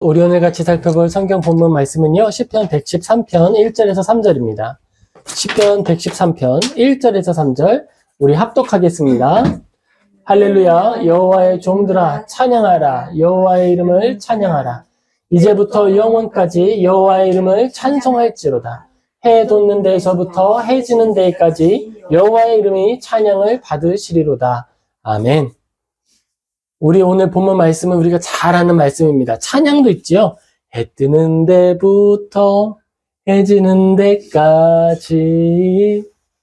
우리 오늘 같이 살펴볼 성경 본문 말씀은요, 시편 113편 1절에서 3절입니다. 시편 113편 1절에서 3절 우리 합독하겠습니다. 할렐루야, 여호와의 종들아 찬양하라. 여호와의 이름을 찬양하라. 이제부터 영원까지 여호와의 이름을 찬송할지로다. 해 돋는 데에서부터 해 지는 데까지 여호와의 이름이 찬양을 받으시리로다. 아멘. 우리 오늘 본문 말씀은 우리가 잘 아는 말씀입니다. 찬양도 있지요. 해 뜨는 데부터 해 지는 데까지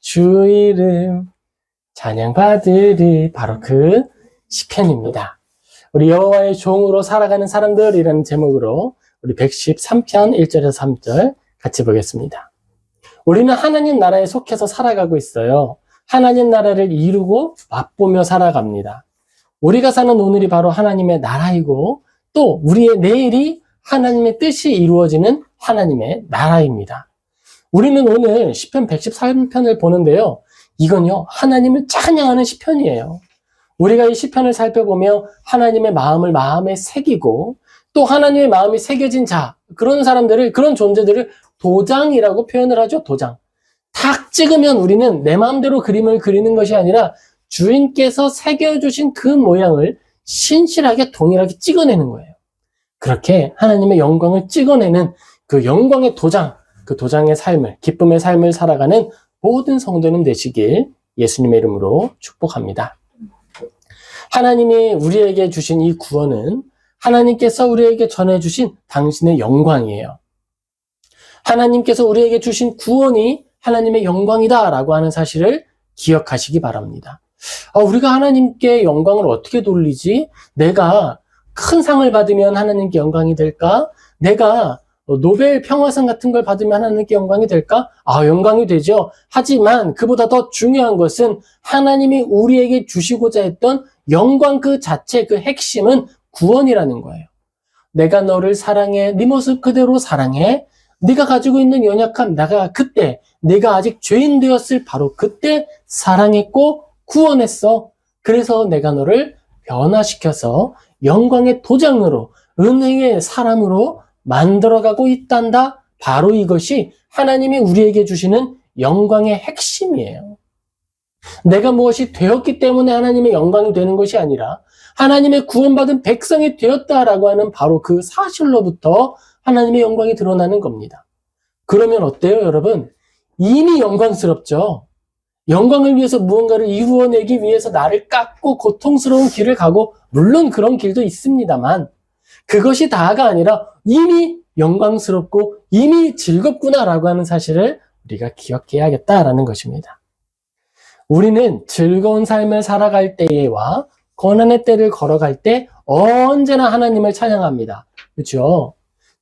주 이름 찬양 받으리. 바로 그 시편입니다. 우리 여호와의 종으로 살아가는 사람들이라는 제목으로 우리 113편 1절에서 3절 같이 보겠습니다. 우리는 하나님 나라에 속해서 살아가고 있어요. 하나님 나라를 이루고 맛보며 살아갑니다. 우리가 사는 오늘이 바로 하나님의 나라이고 또 우리의 내일이 하나님의 뜻이 이루어지는 하나님의 나라입니다. 우리는 오늘 시편 113편을 보는데요. 이건요, 하나님을 찬양하는 시편이에요. 우리가 이 시편을 살펴보며 하나님의 마음을 마음에 새기고 또 하나님의 마음이 새겨진 자, 그런 사람들을, 그런 존재들을 도장이라고 표현을 하죠. 도장. 탁 찍으면 우리는 내 마음대로 그림을 그리는 것이 아니라 주인께서 새겨주신 그 모양을 신실하게 동일하게 찍어내는 거예요. 그렇게 하나님의 영광을 찍어내는 그 영광의 도장, 그 도장의 삶을, 기쁨의 삶을 살아가는 모든 성도님 되시길 예수님의 이름으로 축복합니다. 하나님이 우리에게 주신 이 구원은 하나님께서 우리에게 전해주신 당신의 영광이에요. 하나님께서 우리에게 주신 구원이 하나님의 영광이다라고 하는 사실을 기억하시기 바랍니다. 우리가 하나님께 영광을 어떻게 돌리지? 내가 큰 상을 받으면 하나님께 영광이 될까? 내가 노벨 평화상 같은 걸 받으면 하나님께 영광이 될까? 영광이 되죠. 하지만 그보다 더 중요한 것은 하나님이 우리에게 주시고자 했던 영광 그 자체, 그 핵심은 구원이라는 거예요. 내가 너를 사랑해, 네 모습 그대로 사랑해. 네가 가지고 있는 연약함, 내가 아직 죄인 되었을 바로 그때 사랑했고 구원했어. 그래서 내가 너를 변화시켜서 영광의 도장으로, 은혜의 사람으로 만들어가고 있단다. 바로 이것이 하나님이 우리에게 주시는 영광의 핵심이에요. 내가 무엇이 되었기 때문에 하나님의 영광이 되는 것이 아니라 하나님의 구원받은 백성이 되었다라고 하는 바로 그 사실로부터 하나님의 영광이 드러나는 겁니다. 그러면 어때요, 여러분? 이미 영광스럽죠? 영광을 위해서 무언가를 이루어내기 위해서 나를 깎고 고통스러운 길을 가고, 물론 그런 길도 있습니다만 그것이 다가 아니라 이미 영광스럽고 이미 즐겁구나라고 하는 사실을 우리가 기억해야겠다라는 것입니다. 우리는 즐거운 삶을 살아갈 때와 고난의 때를 걸어갈 때 언제나 하나님을 찬양합니다. 그렇죠?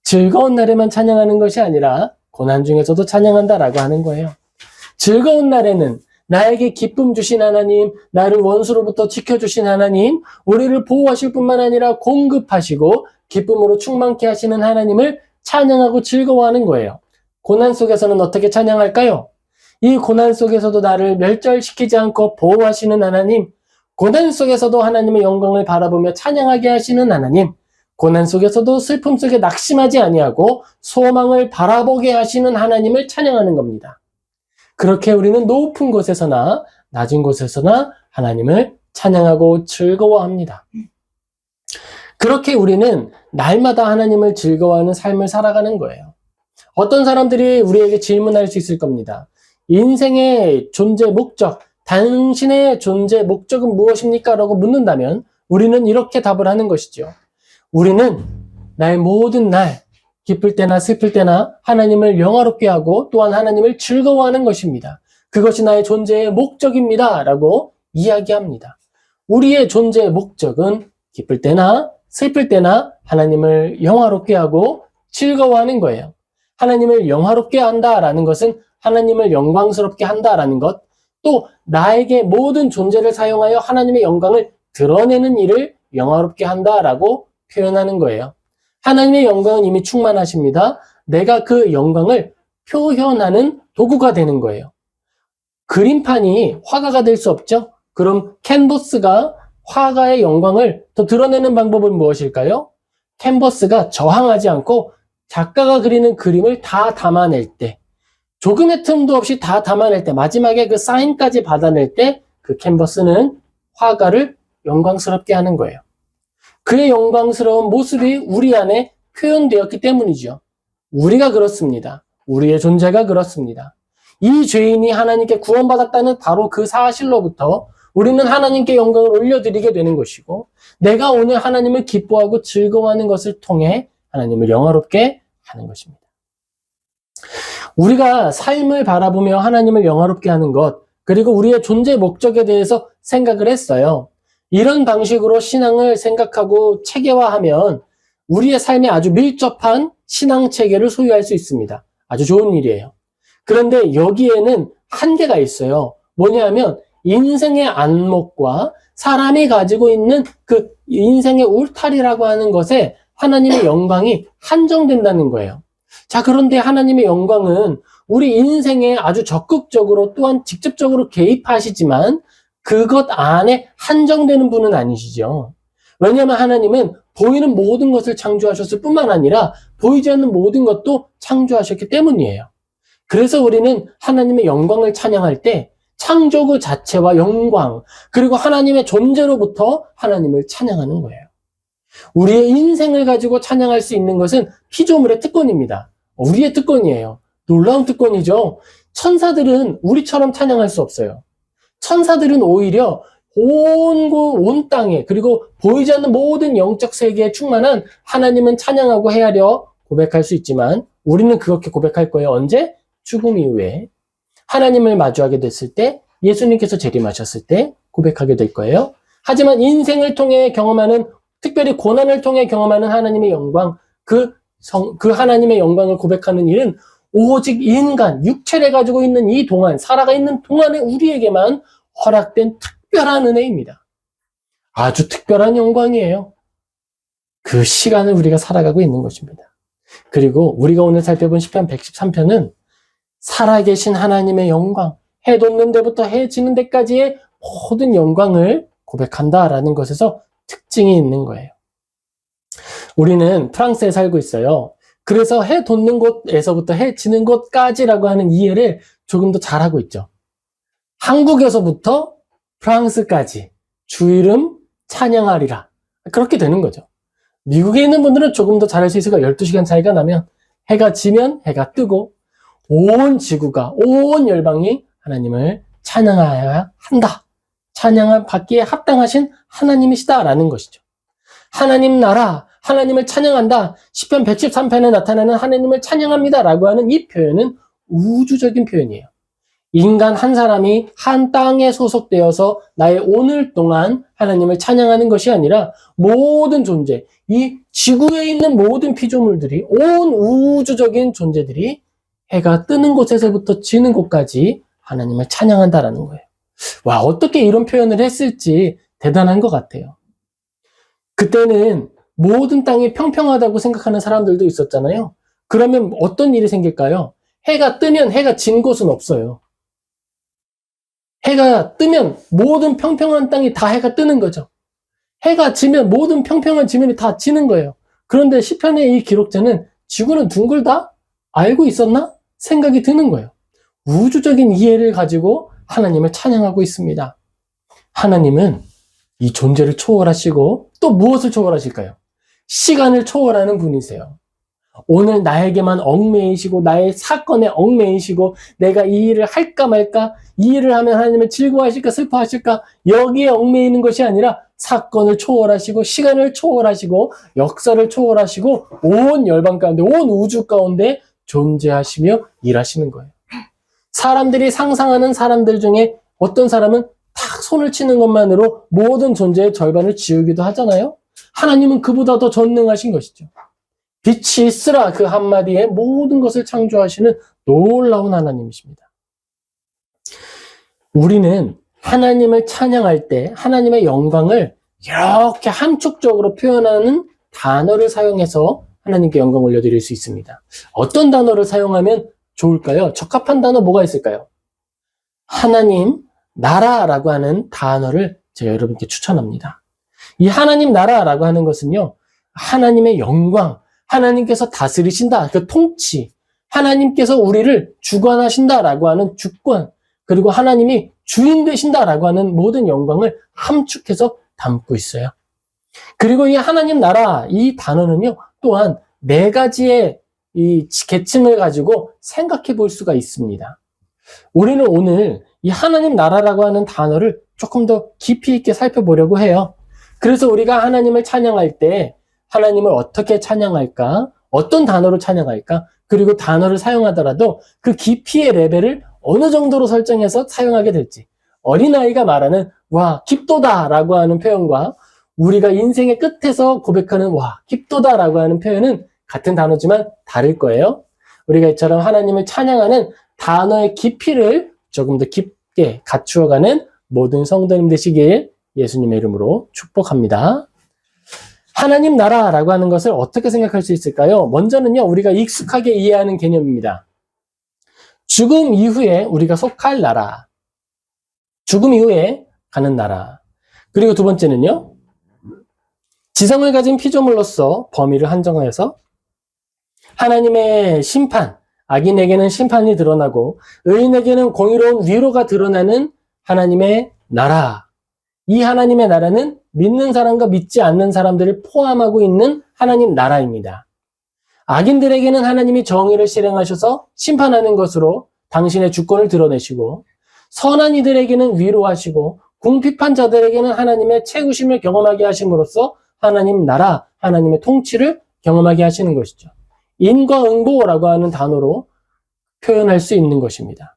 즐거운 날에만 찬양하는 것이 아니라 고난 중에서도 찬양한다라고 하는 거예요. 즐거운 날에는 나에게 기쁨 주신 하나님, 나를 원수로부터 지켜주신 하나님, 우리를 보호하실 뿐만 아니라 공급하시고 기쁨으로 충만케 하시는 하나님을 찬양하고 즐거워하는 거예요. 고난 속에서는 어떻게 찬양할까요? 이 고난 속에서도 나를 멸절시키지 않고 보호하시는 하나님, 고난 속에서도 하나님의 영광을 바라보며 찬양하게 하시는 하나님, 고난 속에서도 슬픔 속에 낙심하지 아니하고 소망을 바라보게 하시는 하나님을 찬양하는 겁니다. 그렇게 우리는 높은 곳에서나 낮은 곳에서나 하나님을 찬양하고 즐거워합니다. 그렇게 우리는 날마다 하나님을 즐거워하는 삶을 살아가는 거예요. 어떤 사람들이 우리에게 질문할 수 있을 겁니다. 인생의 존재 목적, 당신의 존재 목적은 무엇입니까? 라고 묻는다면 우리는 이렇게 답을 하는 것이죠. 우리는 나의 모든 날, 기쁠 때나 슬플 때나 하나님을 영화롭게 하고 또한 하나님을 즐거워하는 것입니다. 그것이 나의 존재의 목적입니다. 라고 이야기합니다. 우리의 존재의 목적은 기쁠 때나 슬플 때나 하나님을 영화롭게 하고 즐거워하는 거예요. 하나님을 영화롭게 한다라는 것은 하나님을 영광스럽게 한다라는 것, 또 나에게 모든 존재를 사용하여 하나님의 영광을 드러내는 일을 영화롭게 한다라고 표현하는 거예요. 하나님의 영광은 이미 충만하십니다. 내가 그 영광을 표현하는 도구가 되는 거예요. 그림판이 화가가 될 수 없죠? 그럼 캔버스가 화가의 영광을 더 드러내는 방법은 무엇일까요? 캔버스가 저항하지 않고 작가가 그리는 그림을 다 담아낼 때, 조금의 틈도 없이 다 담아낼 때, 마지막에 그 사인까지 받아낼 때 그 캔버스는 화가를 영광스럽게 하는 거예요. 그의 영광스러운 모습이 우리 안에 표현되었기 때문이죠. 우리가 그렇습니다. 우리의 존재가 그렇습니다. 이 죄인이 하나님께 구원받았다는 바로 그 사실로부터 우리는 하나님께 영광을 올려드리게 되는 것이고, 내가 오늘 하나님을 기뻐하고 즐거워하는 것을 통해 하나님을 영화롭게 하는 것입니다. 우리가 삶을 바라보며 하나님을 영화롭게 하는 것, 그리고 우리의 존재 목적에 대해서 생각을 했어요. 이런 방식으로 신앙을 생각하고 체계화하면 우리의 삶에 아주 밀접한 신앙 체계를 소유할 수 있습니다. 아주 좋은 일이에요. 그런데 여기에는 한계가 있어요. 뭐냐면 인생의 안목과 사람이 가지고 있는 그 인생의 울타리라고 하는 것에 하나님의 영광이 한정된다는 거예요. 자, 그런데 하나님의 영광은 우리 인생에 아주 적극적으로 또한 직접적으로 개입하시지만 그것 안에 한정되는 분은 아니시죠. 왜냐하면 하나님은 보이는 모든 것을 창조하셨을 뿐만 아니라 보이지 않는 모든 것도 창조하셨기 때문이에요. 그래서 우리는 하나님의 영광을 찬양할 때 창조 그 자체와 영광, 그리고 하나님의 존재로부터 하나님을 찬양하는 거예요. 우리의 인생을 가지고 찬양할 수 있는 것은 피조물의 특권입니다. 우리의 특권이에요. 놀라운 특권이죠. 천사들은 우리처럼 찬양할 수 없어요. 천사들은 오히려 온 땅에, 그리고 보이지 않는 모든 영적 세계에 충만한 하나님은 찬양하고 헤아려 고백할 수 있지만 우리는 그렇게 고백할 거예요. 언제? 죽음 이후에. 하나님을 마주하게 됐을 때, 예수님께서 재림하셨을 때 고백하게 될 거예요. 하지만 인생을 통해 경험하는, 특별히 고난을 통해 경험하는 하나님의 영광, 그 하나님의 영광을 고백하는 일은 오직 인간, 육체를 가지고 있는 이 동안, 살아가 있는 동안에 우리에게만 허락된 특별한 은혜입니다. 아주 특별한 영광이에요. 그 시간을 우리가 살아가고 있는 것입니다. 그리고 우리가 오늘 살펴본 시편 113편은 살아계신 하나님의 영광, 해 돋는 데부터 해 지는 데까지의 모든 영광을 고백한다라는 것에서 특징이 있는 거예요. 우리는 프랑스에 살고 있어요. 그래서 해 돋는 곳에서부터 해 지는 곳까지라고 하는 이해를 조금 더 잘하고 있죠. 한국에서부터 프랑스까지 주 이름 찬양하리라. 그렇게 되는 거죠. 미국에 있는 분들은 조금 더 잘할 수 있을 거예요. 12시간 차이가 나면 해가 지면 해가 뜨고 온 지구가, 온 열방이 하나님을 찬양해야 한다. 찬양을 받기에 합당하신 하나님이시다라는 것이죠. 하나님 나라, 하나님을 찬양한다. 시편 113편에 나타나는 하나님을 찬양합니다라고 하는 이 표현은 우주적인 표현이에요. 인간 한 사람이 한 땅에 소속되어서 나의 오늘 동안 하나님을 찬양하는 것이 아니라 모든 존재, 이 지구에 있는 모든 피조물들이, 온 우주적인 존재들이 해가 뜨는 곳에서부터 지는 곳까지 하나님을 찬양한다라는 거예요. 와, 어떻게 이런 표현을 했을지 대단한 것 같아요. 그때는 모든 땅이 평평하다고 생각하는 사람들도 있었잖아요. 그러면 어떤 일이 생길까요? 해가 뜨면 해가 진 곳은 없어요. 해가 뜨면 모든 평평한 땅이 다 해가 뜨는 거죠. 해가 지면 모든 평평한 지면이 다 지는 거예요. 그런데 시편의 이 기록자는 지구는 둥글다? 알고 있었나? 생각이 드는 거예요. 우주적인 이해를 가지고 하나님을 찬양하고 있습니다. 하나님은 이 존재를 초월하시고 또 무엇을 초월하실까요? 시간을 초월하는 분이세요. 오늘 나에게만 얽매이시고 나의 사건에 얽매이시고 내가 이 일을 할까 말까, 이 일을 하면 하나님을 즐거워하실까 슬퍼하실까, 여기에 얽매이는 것이 아니라 사건을 초월하시고 시간을 초월하시고 역사를 초월하시고 온 열방 가운데, 온 우주 가운데 존재하시며 일하시는 거예요. 사람들이 상상하는 사람들 중에 어떤 사람은 탁 손을 치는 것만으로 모든 존재의 절반을 지우기도 하잖아요. 하나님은 그보다 더 전능하신 것이죠. 빛이 있으라 그 한마디에 모든 것을 창조하시는 놀라운 하나님이십니다. 우리는 하나님을 찬양할 때 하나님의 영광을 이렇게 함축적으로 표현하는 단어를 사용해서 하나님께 영광 올려드릴 수 있습니다. 어떤 단어를 사용하면 좋을까요? 적합한 단어 뭐가 있을까요? 하나님, 나라라고 하는 단어를 제가 여러분께 추천합니다. 이 하나님 나라라고 하는 것은요, 하나님의 영광, 하나님께서 다스리신다, 그 통치, 하나님께서 우리를 주관하신다라고 하는 주권, 그리고 하나님이 주인 되신다라고 하는 모든 영광을 함축해서 담고 있어요. 그리고 이 하나님 나라, 이 단어는요, 또한 네 가지의 이 계층을 가지고 생각해 볼 수가 있습니다. 우리는 오늘 이 하나님 나라라고 하는 단어를 조금 더 깊이 있게 살펴보려고 해요. 그래서 우리가 하나님을 찬양할 때 하나님을 어떻게 찬양할까? 어떤 단어로 찬양할까? 그리고 단어를 사용하더라도 그 깊이의 레벨을 어느 정도로 설정해서 사용하게 될지. 어린아이가 말하는 와, 깊도다라고 하는 표현과 우리가 인생의 끝에서 고백하는 와, 깊도다라고 하는 표현은 같은 단어지만 다를 거예요. 우리가 이처럼 하나님을 찬양하는 단어의 깊이를 조금 더 깊게 갖추어가는 모든 성도님 되시길 예수님의 이름으로 축복합니다. 하나님 나라라고 하는 것을 어떻게 생각할 수 있을까요? 먼저는요, 우리가 익숙하게 이해하는 개념입니다. 죽음 이후에 우리가 속할 나라. 죽음 이후에 가는 나라. 그리고 두 번째는요, 지성을 가진 피조물로서 범위를 한정해서 하나님의 심판, 악인에게는 심판이 드러나고 의인에게는 공의로운 위로가 드러나는 하나님의 나라. 이 하나님의 나라는 믿는 사람과 믿지 않는 사람들을 포함하고 있는 하나님 나라입니다. 악인들에게는 하나님이 정의를 실행하셔서 심판하는 것으로 당신의 주권을 드러내시고, 선한 이들에게는 위로하시고 궁핍한 자들에게는 하나님의 채우심을 경험하게 하심으로써 하나님 나라, 하나님의 통치를 경험하게 하시는 것이죠. 인과응보라고 하는 단어로 표현할 수 있는 것입니다.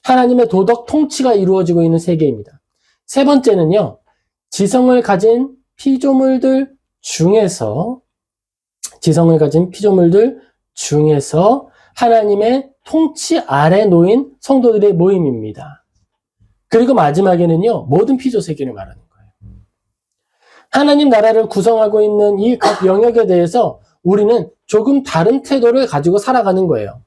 하나님의 도덕 통치가 이루어지고 있는 세계입니다. 세 번째는요, 지성을 가진 피조물들 중에서 하나님의 통치 아래 놓인 성도들의 모임입니다. 그리고 마지막에는요, 모든 피조 세계를 말하는 거예요. 하나님 나라를 구성하고 있는 이 각 영역에 대해서 우리는 조금 다른 태도를 가지고 살아가는 거예요.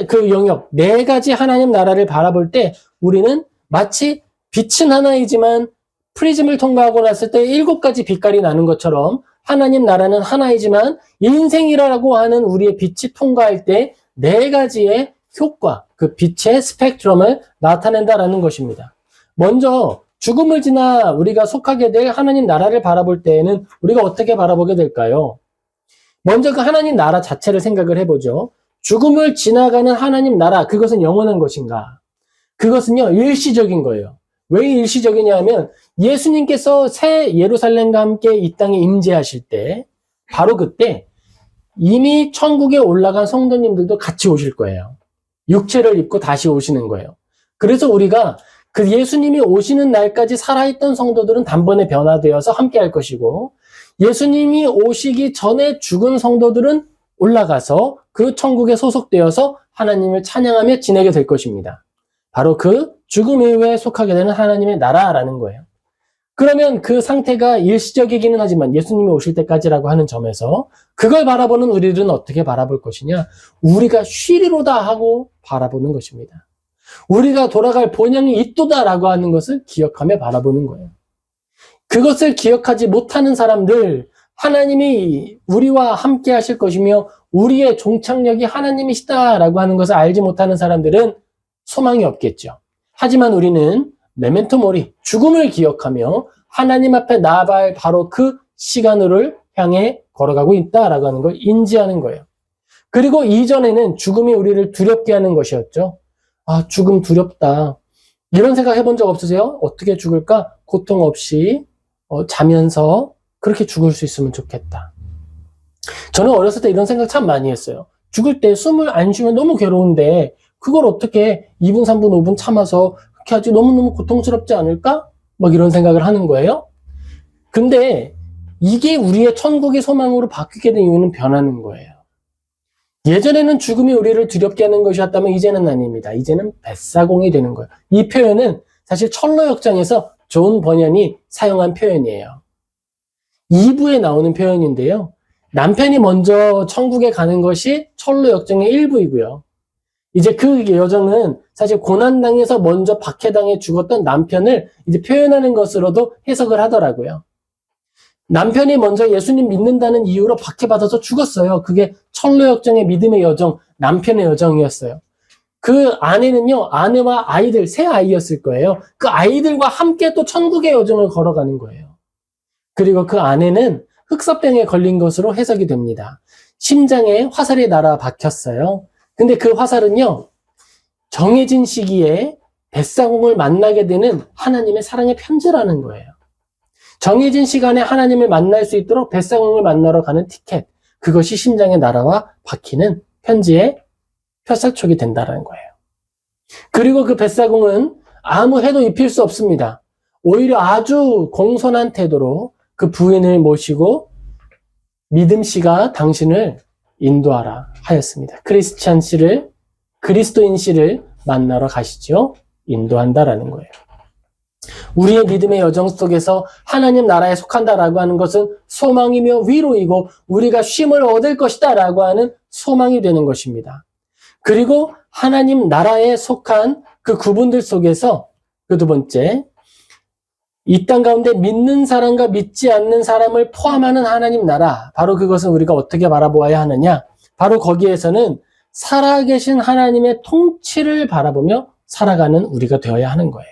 그 영역, 네 가지 하나님 나라를 바라볼 때 우리는 마치 빛은 하나이지만 프리즘을 통과하고 났을 때 7가지 빛깔이 나는 것처럼 하나님 나라는 하나이지만 인생이라고 하는 우리의 빛이 통과할 때 4가지의 효과, 그 빛의 스펙트럼을 나타낸다라는 것입니다. 먼저 죽음을 지나 우리가 속하게 될 하나님 나라를 바라볼 때에는 우리가 어떻게 바라보게 될까요? 먼저 그 하나님 나라 자체를 생각을 해보죠. 죽음을 지나가는 하나님 나라, 그것은 영원한 것인가? 그것은요, 일시적인 거예요. 왜 일시적이냐 하면 예수님께서 새 예루살렘과 함께 이 땅에 임재하실 때 바로 그때 이미 천국에 올라간 성도님들도 같이 오실 거예요. 육체를 입고 다시 오시는 거예요. 그래서 우리가 그 예수님이 오시는 날까지 살아있던 성도들은 단번에 변화되어서 함께 할 것이고, 예수님이 오시기 전에 죽은 성도들은 올라가서 그 천국에 소속되어서 하나님을 찬양하며 지내게 될 것입니다. 바로 그 죽음 이후에 속하게 되는 하나님의 나라라는 거예요. 그러면 그 상태가 일시적이기는 하지만 예수님이 오실 때까지라고 하는 점에서 그걸 바라보는 우리들은 어떻게 바라볼 것이냐? 우리가 쉬리로다 하고 바라보는 것입니다. 우리가 돌아갈 본향이 있도다라고 하는 것을 기억하며 바라보는 거예요. 그것을 기억하지 못하는 사람들, 하나님이 우리와 함께 하실 것이며 우리의 종착역이 하나님이시다라고 하는 것을 알지 못하는 사람들은 소망이 없겠죠. 하지만 우리는 메멘토 모리, 죽음을 기억하며 하나님 앞에 나아갈 바로 그 시간을 향해 걸어가고 있다라고 하는 걸 인지하는 거예요. 그리고 이전에는 죽음이 우리를 두렵게 하는 것이었죠. 아, 죽음 두렵다. 이런 생각 해본 적 없으세요? 어떻게 죽을까? 고통 없이 자면서 그렇게 죽을 수 있으면 좋겠다. 저는 어렸을 때 이런 생각 참 많이 했어요. 죽을 때 숨을 안 쉬면 너무 괴로운데 그걸 어떻게 2분, 3분, 5분 참아서 그렇게 하지 너무너무 고통스럽지 않을까? 막 이런 생각을 하는 거예요. 근데 이게 우리의 천국의 소망으로 바뀌게 된 이유는 변하는 거예요. 예전에는 죽음이 우리를 두렵게 하는 것이었다면 이제는 아닙니다. 이제는 뱃사공이 되는 거예요. 이 표현은 사실 철로역정에서 존 버년이 사용한 표현이에요. 2부에 나오는 표현인데요. 남편이 먼저 천국에 가는 것이 철로역정의 1부이고요. 이제 그 여정은 사실 고난당해서 먼저 박해당해 죽었던 남편을 이제 표현하는 것으로도 해석을 하더라고요. 남편이 먼저 예수님 믿는다는 이유로 박해받아서 죽었어요. 그게 철로역정의 믿음의 여정, 남편의 여정이었어요. 그 아내는요, 아내와 아이들, 세 아이였을 거예요. 그 아이들과 함께 또 천국의 여정을 걸어가는 거예요. 그리고 그 아내는 흑사병에 걸린 것으로 해석이 됩니다. 심장에 화살이 날아 박혔어요. 근데 그 화살은요, 정해진 시기에 뱃사공을 만나게 되는 하나님의 사랑의 편지라는 거예요. 정해진 시간에 하나님을 만날 수 있도록 뱃사공을 만나러 가는 티켓, 그것이 심장에 날아와 박히는 편지의 펴살촉이 된다는 거예요. 그리고 그 뱃사공은 아무 해도 입힐 수 없습니다. 오히려 아주 공손한 태도로 그 부인을 모시고 믿음 씨가 당신을 인도하라 하였습니다. 그리스도인 씨를 만나러 가시죠. 인도한다라는 거예요. 우리의 믿음의 여정 속에서 하나님 나라에 속한다라고 하는 것은 소망이며 위로이고 우리가 쉼을 얻을 것이다 라고 하는 소망이 되는 것입니다. 그리고 하나님 나라에 속한 그 구분들 속에서 그 두 번째, 이 땅 가운데 믿는 사람과 믿지 않는 사람을 포함하는 하나님 나라, 바로 그것은 우리가 어떻게 바라보아야 하느냐? 바로 거기에서는 살아계신 하나님의 통치를 바라보며 살아가는 우리가 되어야 하는 거예요.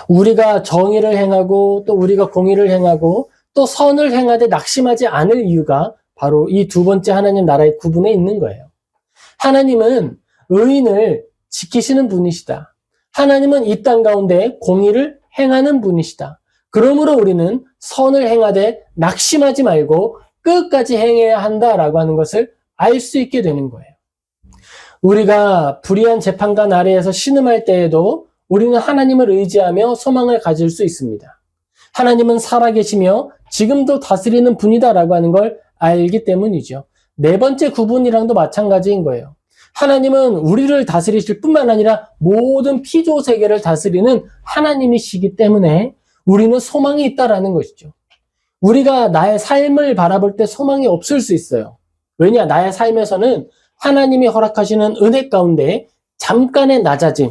우리가 정의를 행하고 또 우리가 공의를 행하고 또 선을 행하되 낙심하지 않을 이유가 바로 이 두 번째 하나님 나라의 구분에 있는 거예요. 하나님은 의인을 지키시는 분이시다. 하나님은 이 땅 가운데 공의를 행하는 분이시다. 그러므로 우리는 선을 행하되 낙심하지 말고 끝까지 행해야 한다라고 하는 것을 알 수 있게 되는 거예요. 우리가 불의한 재판관 아래에서 신음할 때에도 우리는 하나님을 의지하며 소망을 가질 수 있습니다. 하나님은 살아계시며 지금도 다스리는 분이다라고 하는 걸 알기 때문이죠. 네 번째 구분이랑도 마찬가지인 거예요. 하나님은 우리를 다스리실 뿐만 아니라 모든 피조 세계를 다스리는 하나님이시기 때문에 우리는 소망이 있다라는 것이죠. 우리가 나의 삶을 바라볼 때 소망이 없을 수 있어요. 왜냐? 나의 삶에서는 하나님이 허락하시는 은혜 가운데 잠깐의 낮아짐,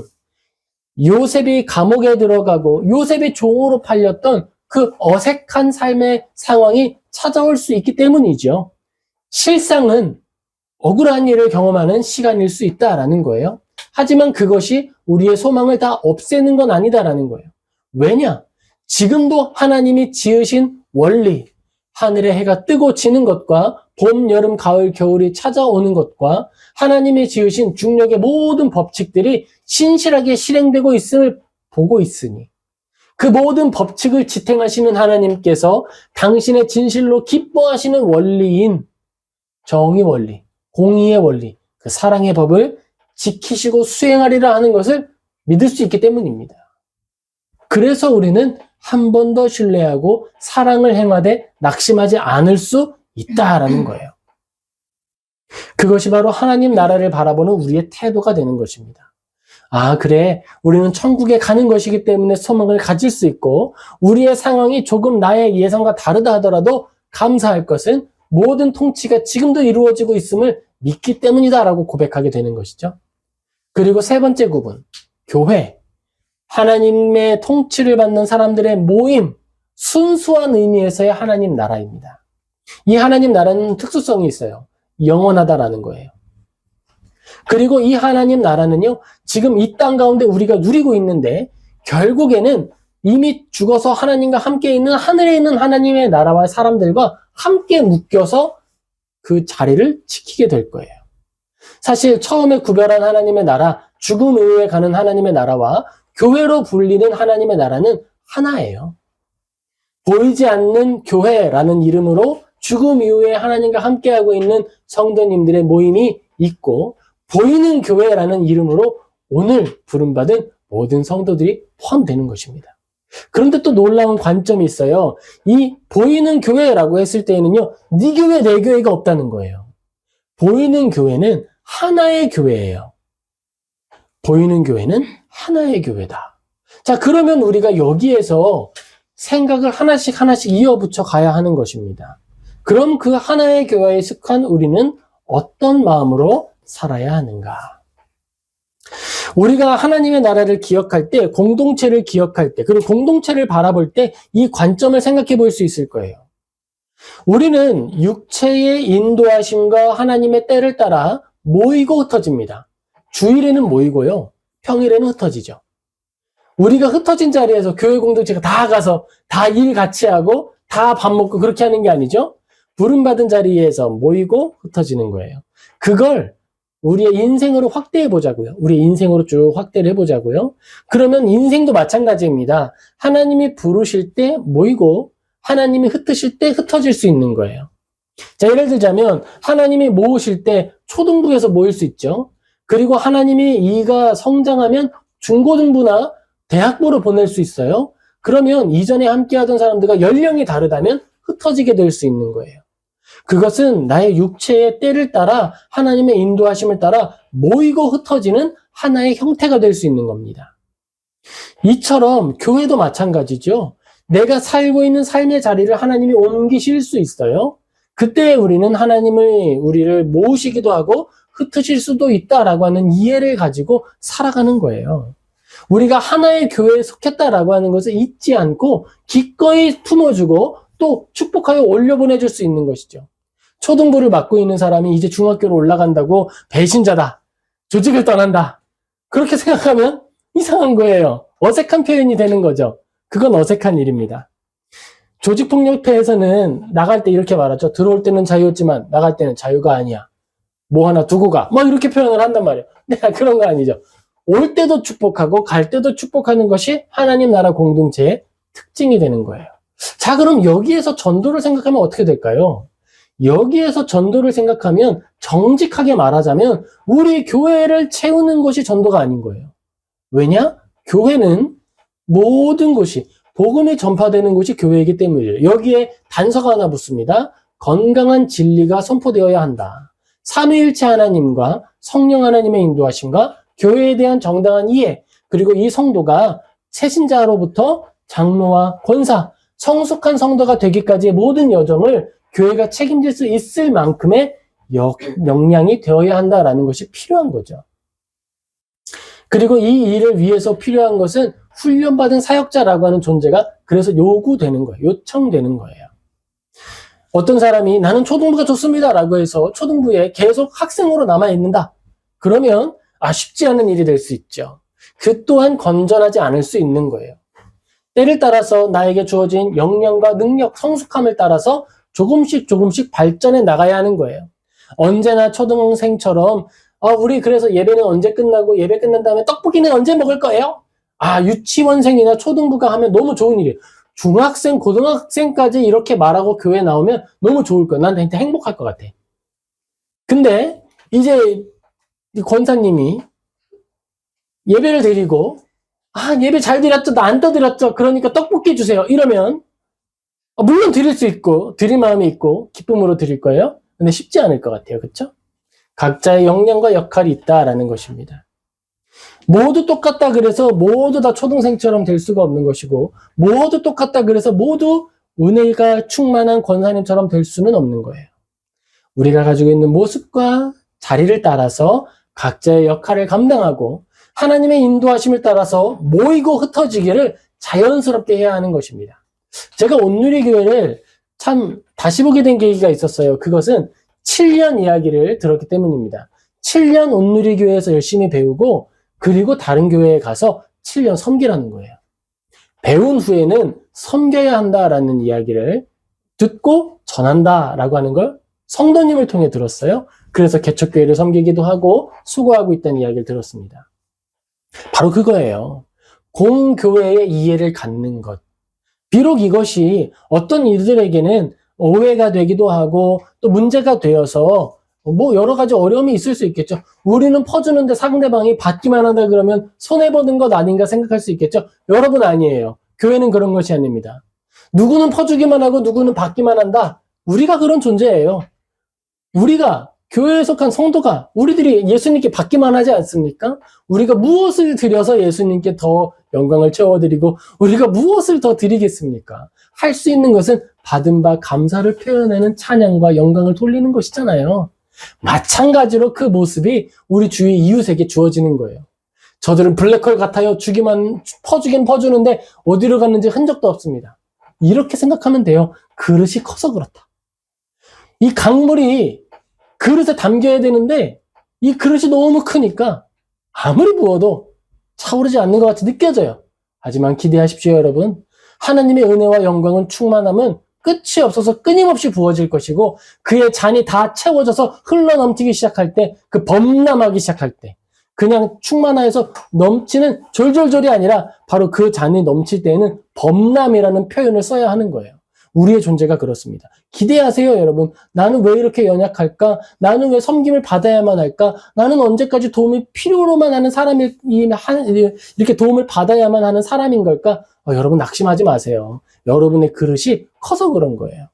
요셉이 감옥에 들어가고 요셉이 종으로 팔렸던 그 어색한 삶의 상황이 찾아올 수 있기 때문이죠. 실상은 억울한 일을 경험하는 시간일 수 있다라는 거예요. 하지만 그것이 우리의 소망을 다 없애는 건 아니다라는 거예요. 왜냐? 지금도 하나님이 지으신 원리, 하늘의 해가 뜨고 지는 것과 봄, 여름, 가을, 겨울이 찾아오는 것과 하나님이 지으신 중력의 모든 법칙들이 신실하게 실행되고 있음을 보고 있으니 그 모든 법칙을 지탱하시는 하나님께서 당신의 진실로 기뻐하시는 원리인 정의 원리, 공의의 원리, 그 사랑의 법을 지키시고 수행하리라 하는 것을 믿을 수 있기 때문입니다. 그래서 우리는 한 번 더 신뢰하고 사랑을 행하되 낙심하지 않을 수 있다라는 거예요. 그것이 바로 하나님 나라를 바라보는 우리의 태도가 되는 것입니다. 아, 그래. 우리는 천국에 가는 것이기 때문에 소망을 가질 수 있고 우리의 상황이 조금 나의 예상과 다르다 하더라도 감사할 것은 모든 통치가 지금도 이루어지고 있음을 믿기 때문이다라고 고백하게 되는 것이죠. 그리고 세 번째 구분, 교회. 하나님의 통치를 받는 사람들의 모임, 순수한 의미에서의 하나님 나라입니다. 이 하나님 나라는 특수성이 있어요. 영원하다라는 거예요. 그리고 이 하나님 나라는요, 지금 이 땅 가운데 우리가 누리고 있는데 결국에는 이미 죽어서 하나님과 함께 있는 하늘에 있는 하나님의 나라와 사람들과 함께 묶여서 그 자리를 지키게 될 거예요. 사실 처음에 구별한 하나님의 나라, 죽음 이후에 가는 하나님의 나라와 교회로 불리는 하나님의 나라는 하나예요. 보이지 않는 교회라는 이름으로 죽음 이후에 하나님과 함께하고 있는 성도님들의 모임이 있고 보이는 교회라는 이름으로 오늘 부름받은 모든 성도들이 포함되는 것입니다. 그런데 또 놀라운 관점이 있어요. 이 보이는 교회라고 했을 때에는요, 네 교회, 내 교회가 없다는 거예요. 보이는 교회는 하나의 교회예요. 보이는 교회는 하나의 교회다. 자, 그러면 우리가 여기에서 생각을 하나씩 이어붙여 가야 하는 것입니다. 그럼 그 하나의 교회에 속한 우리는 어떤 마음으로 살아야 하는가? 우리가 하나님의 나라를 기억할 때, 공동체를 기억할 때, 그리고 공동체를 바라볼 때 이 관점을 생각해 볼 수 있을 거예요. 우리는 육체의 인도하심과 하나님의 때를 따라 모이고 흩어집니다. 주일에는 모이고요. 평일에는 흩어지죠. 우리가 흩어진 자리에서 교회 공동체가 다 가서 다 일 같이 하고 다 밥 먹고 그렇게 하는 게 아니죠. 부름받은 자리에서 모이고 흩어지는 거예요. 그걸 우리의 인생으로 확대해 보자고요. 우리의 인생으로 쭉 확대를 해보자고요. 그러면 인생도 마찬가지입니다. 하나님이 부르실 때 모이고 하나님이 흩으실 때 흩어질 수 있는 거예요. 자, 예를 들자면 하나님이 모으실 때 초등부에서 모일 수 있죠. 그리고 하나님이 이가 성장하면 중고등부나 대학부로 보낼 수 있어요. 그러면 이전에 함께하던 사람들과 연령이 다르다면 흩어지게 될 수 있는 거예요. 그것은 나의 육체의 때를 따라 하나님의 인도하심을 따라 모이고 흩어지는 하나의 형태가 될 수 있는 겁니다. 이처럼 교회도 마찬가지죠. 내가 살고 있는 삶의 자리를 하나님이 옮기실 수 있어요. 그때 우리는 하나님을 우리를 모으시기도 하고 흩으실 수도 있다라고 하는 이해를 가지고 살아가는 거예요. 우리가 하나의 교회에 속했다라고 하는 것을 잊지 않고 기꺼이 품어주고 또 축복하여 올려보내줄 수 있는 것이죠. 초등부를 맡고 있는 사람이 이제 중학교로 올라간다고 배신자다, 조직을 떠난다, 그렇게 생각하면 이상한 거예요. 어색한 표현이 되는 거죠. 그건 어색한 일입니다. 조직폭력회에서는 나갈 때 이렇게 말하죠. 들어올 때는 자유였지만 나갈 때는 자유가 아니야. 뭐 하나 두고 가. 뭐 이렇게 표현을 한단 말이에요. 네, 그런 거 아니죠. 올 때도 축복하고 갈 때도 축복하는 것이 하나님 나라 공동체의 특징이 되는 거예요. 자, 그럼 여기에서 전도를 생각하면 어떻게 될까요? 여기에서 전도를 생각하면 정직하게 말하자면 우리 교회를 채우는 것이 전도가 아닌 거예요. 왜냐? 교회는 모든 곳이 복음이 전파되는 곳이 교회이기 때문이에요. 여기에 단서가 하나 붙습니다. 건강한 진리가 선포되어야 한다. 삼위일체 하나님과 성령 하나님의 인도하심과 교회에 대한 정당한 이해, 그리고 이 성도가 새신자로부터 장로와 권사, 성숙한 성도가 되기까지의 모든 여정을 교회가 책임질 수 있을 만큼의 역량이 되어야 한다라는 것이 필요한 거죠. 그리고 이 일을 위해서 필요한 것은 훈련받은 사역자라고 하는 존재가 그래서 요구되는 거예요. 요청되는 거예요. 어떤 사람이 나는 초등부가 좋습니다 라고 해서 초등부에 계속 학생으로 남아있는다. 그러면 쉽지 않은 일이 될 수 있죠. 그 또한 건전하지 않을 수 있는 거예요. 때를 따라서 나에게 주어진 역량과 능력, 성숙함을 따라서 조금씩 발전해 나가야 하는 거예요. 언제나 초등생처럼 우리 그래서 예배는 언제 끝나고 예배 끝난 다음에 떡볶이는 언제 먹을 거예요? 유치원생이나 초등부가 하면 너무 좋은 일이에요. 중학생, 고등학생까지 이렇게 말하고 교회 나오면 너무 좋을 거야. 난 진짜 행복할 것 같아. 근데 이제 권사님이 예배를 드리고 예배 잘 드렸죠? 나 안 떠드렸죠? 그러니까 떡볶이 주세요. 이러면 물론 드릴 수 있고 드릴 마음이 있고 기쁨으로 드릴 거예요. 근데 쉽지 않을 것 같아요. 그렇죠? 각자의 역량과 역할이 있다라는 것입니다. 모두 똑같다 그래서 모두 다 초등생처럼 될 수가 없는 것이고 모두 똑같다 그래서 모두 은혜가 충만한 권사님처럼 될 수는 없는 거예요. 우리가 가지고 있는 모습과 자리를 따라서 각자의 역할을 감당하고 하나님의 인도하심을 따라서 모이고 흩어지기를 자연스럽게 해야 하는 것입니다. 제가 온누리교회를 참 다시 보게 된 계기가 있었어요. 그것은 7년 이야기를 들었기 때문입니다. 7년 온누리교회에서 열심히 배우고 그리고 다른 교회에 가서 7년 섬기라는 거예요. 배운 후에는 섬겨야 한다라는 이야기를 듣고 전한다라고 하는 걸 성도님을 통해 들었어요. 그래서 개척교회를 섬기기도 하고 수고하고 있다는 이야기를 들었습니다. 바로 그거예요. 공교회의 이해를 갖는 것. 비록 이것이 어떤 이들에게는 오해가 되기도 하고 또 문제가 되어서 여러 가지 어려움이 있을 수 있겠죠. 우리는 퍼주는데 상대방이 받기만 한다 그러면 손해보는 것 아닌가 생각할 수 있겠죠. 여러분 아니에요. 교회는 그런 것이 아닙니다. 누구는 퍼주기만 하고 누구는 받기만 한다. 우리가 그런 존재예요. 우리가 교회에 속한 성도가 우리들이 예수님께 받기만 하지 않습니까? 우리가 무엇을 드려서 예수님께 더 영광을 채워드리고 우리가 무엇을 더 드리겠습니까? 할 수 있는 것은 받은 바 감사를 표현하는 찬양과 영광을 돌리는 것이잖아요. 마찬가지로 그 모습이 우리 주위 이웃에게 주어지는 거예요. 저들은 블랙홀 같아요. 퍼주긴 퍼주는데 어디로 갔는지 흔적도 없습니다. 이렇게 생각하면 돼요. 그릇이 커서 그렇다. 이 강물이 그릇에 담겨야 되는데 이 그릇이 너무 크니까 아무리 부어도 차오르지 않는 것 같이 느껴져요. 하지만 기대하십시오, 여러분. 하나님의 은혜와 영광은 충만함은 끝이 없어서 끊임없이 부어질 것이고 그의 잔이 다 채워져서 흘러넘치기 시작할 때, 그 범람하기 시작할 때, 그냥 충만하여서 넘치는 졸졸졸이 아니라 바로 그 잔이 넘칠 때에는 범람이라는 표현을 써야 하는 거예요. 우리의 존재가 그렇습니다. 기대하세요, 여러분. 나는 왜 이렇게 연약할까? 나는 왜 섬김을 받아야만 할까? 나는 언제까지 도움이 필요로만 하는 이렇게 도움을 받아야만 하는 사람인 걸까? 여러분 낙심하지 마세요. 여러분의 그릇이 커서 그런 거예요.